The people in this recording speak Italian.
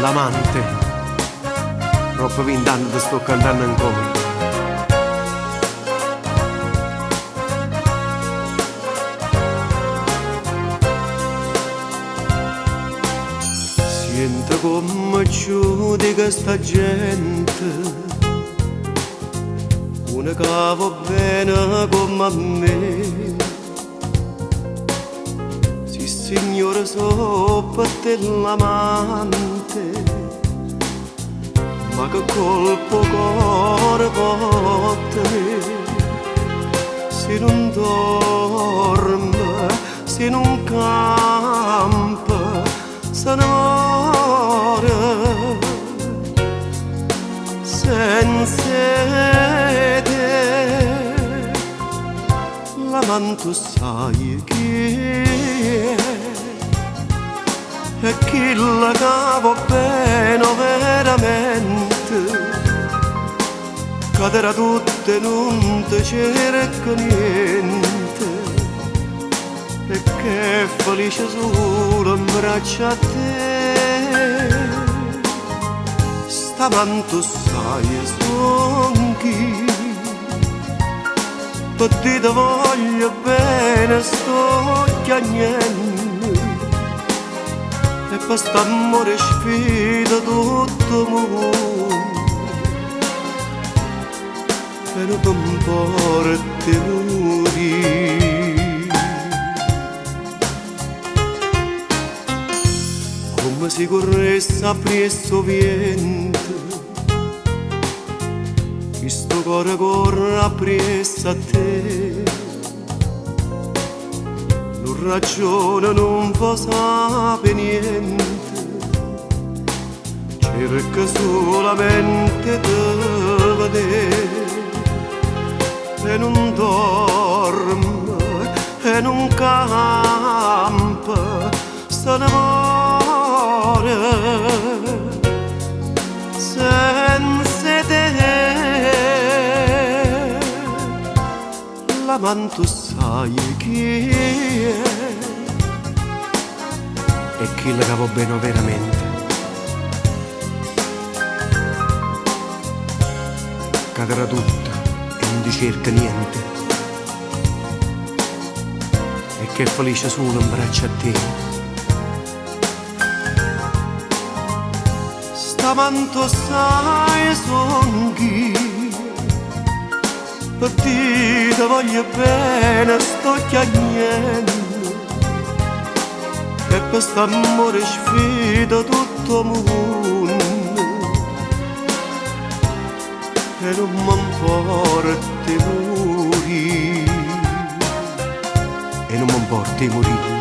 l'amante, troppo 20 anni ti sto cantando ancora. Sento come giudica sta gente, una che va bene come a me. Sì signore, so per te l'amante, ma che colpo cuore porta. Se non dorme, se non campa, se ne muore senza te. L'amante sai chi è chi la cava bene veramente, cadere tutte non ti cerca niente, e che è felice solo in braccio a te. Stamanto sai son chi, per te ti voglio bene, sto chiagnendo, e per st'amore sfido tutto mondo, e non mi porti morire. Come si corresse appresso vento, questo cuore corre appresso a te. Non ragiona, non fa sapere niente, cerca solamente di vedere, e non dorme, e non campa, se ne muore senza te. L'amante sai chi è, e chi la cava bene veramente, cadrà tutta e non ti cerca niente, e che è felice solo in braccio a te. Stamanto sai son chi, per te ti voglio bene, sto chiagnendo, e per st'amore sfido tutto mondo, e non m'importi morire, e non m'importi morire.